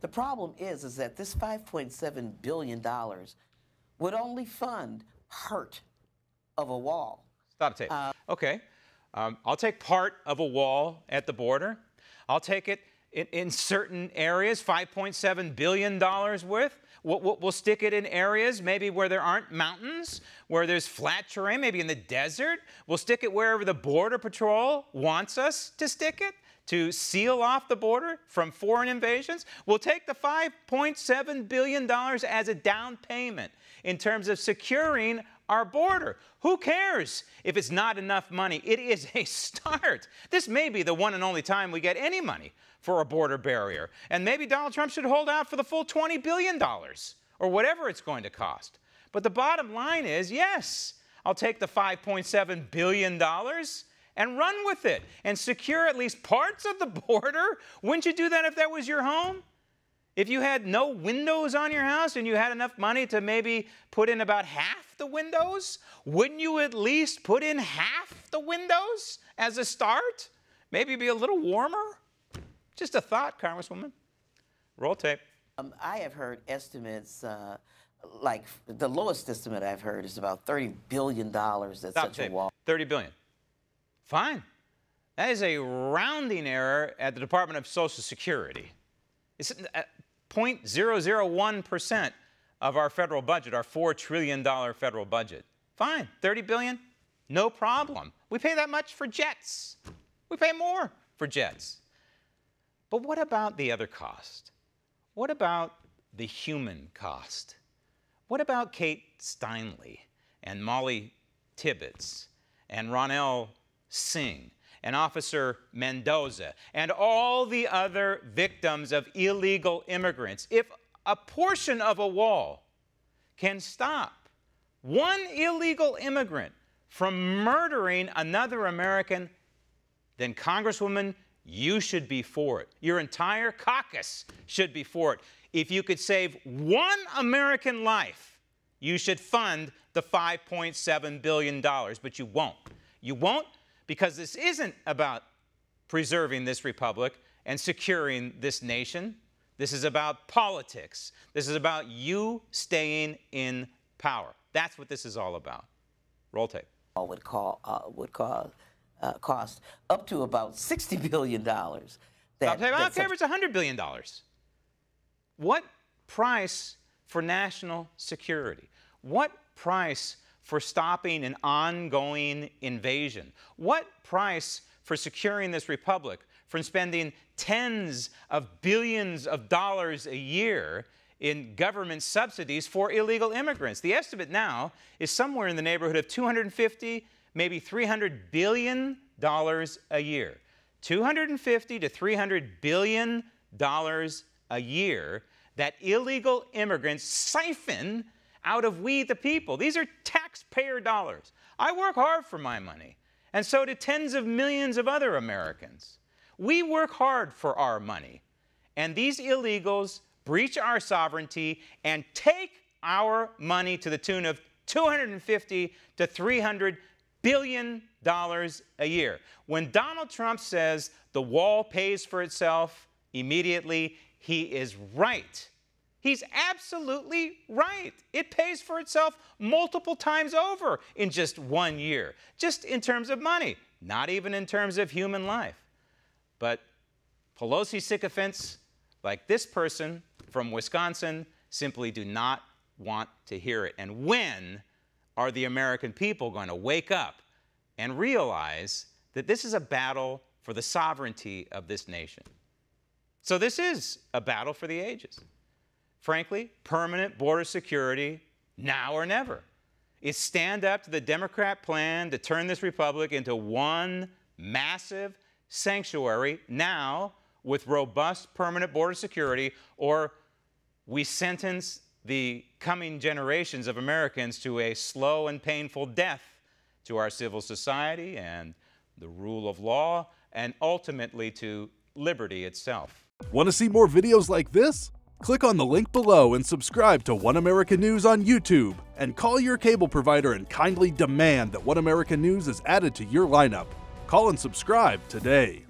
the problem is that this $5.7 billion would only fund part of a wall. Stop tape. Okay. I'll take part of a wall at the border. I'll take it in certain areas, $5.7 billion worth. We'll stick it in areas maybe where there aren't mountains, where there's flat terrain, maybe in the desert. We'll stick it wherever the Border Patrol wants us to stick it, to seal off the border from foreign invasions. We'll take the $5.7 billion as a down payment in terms of securing our border. Who cares if it's not enough money? It is a start. This may be the one and only time we get any money for a border barrier. And maybe Donald Trump should hold out for the full $20 billion or whatever it's going to cost. But the bottom line is, yes, I'll take the $5.7 billion and run with it and secure at least parts of the border. Wouldn't you do that if that was your home? If you had no windows on your house and you had enough money to maybe put in about half the windows, wouldn't you at least put in half the windows as a start? Maybe be a little warmer? Just a thought, Congresswoman. Roll tape. I have heard estimates, like the lowest estimate I've heard is about $30 billion that such a wall. $30 billion. Fine. That is a rounding error at the Department of Social Security. It's 0.001% of our federal budget, our $4 trillion federal budget. Fine, $30 billion, no problem. We pay that much for jets. We pay more for jets. But what about the other cost? What about the human cost? What about Kate Steinle and Molly Tibbetts and Ronell Singh and Officer Mendoza and all the other victims of illegal immigrants? If a portion of a wall can stop one illegal immigrant from murdering another American, then Congresswoman, you should be for it. Your entire caucus should be for it. If you could save one American life, you should fund the $5.7 billion, but you won't. You won't because this isn't about preserving this republic and securing this nation. This is about politics. This is about you staying in power. That's what this is all about. Roll tape. Would cost up to about $60 billion. I don't care if it's $100 billion. What price for national security? What price for stopping an ongoing invasion? What price for securing this republic from spending tens of billions of dollars a year in government subsidies for illegal immigrants? The estimate now is somewhere in the neighborhood of 250, maybe $300 billion a year. 250 to $300 billion a year that illegal immigrants siphon out of we the people. These are taxpayer dollars. I work hard for my money, and so do tens of millions of other Americans. We work hard for our money, and these illegals breach our sovereignty and take our money to the tune of 250 to $300 billion a year. When Donald Trump says the wall pays for itself immediately, he is right. He's absolutely right. It pays for itself multiple times over in just 1 year, just in terms of money, not even in terms of human life. But Pelosi sycophants like this person from Wisconsin simply do not want to hear it. And when are the American people going to wake up and realize that this is a battle for the sovereignty of this nation? So this is a battle for the ages. Frankly, permanent border security, now or never. It's stand up to the Democrat plan to turn this republic into one massive sanctuary now with robust permanent border security, or we sentence the coming generations of Americans to a slow and painful death to our civil society and the rule of law, and ultimately to liberty itself. Want to see more videos like this? Click on the link below and subscribe to One American News on YouTube, and call your cable provider and kindly demand that One American News is added to your lineup. Call and subscribe today.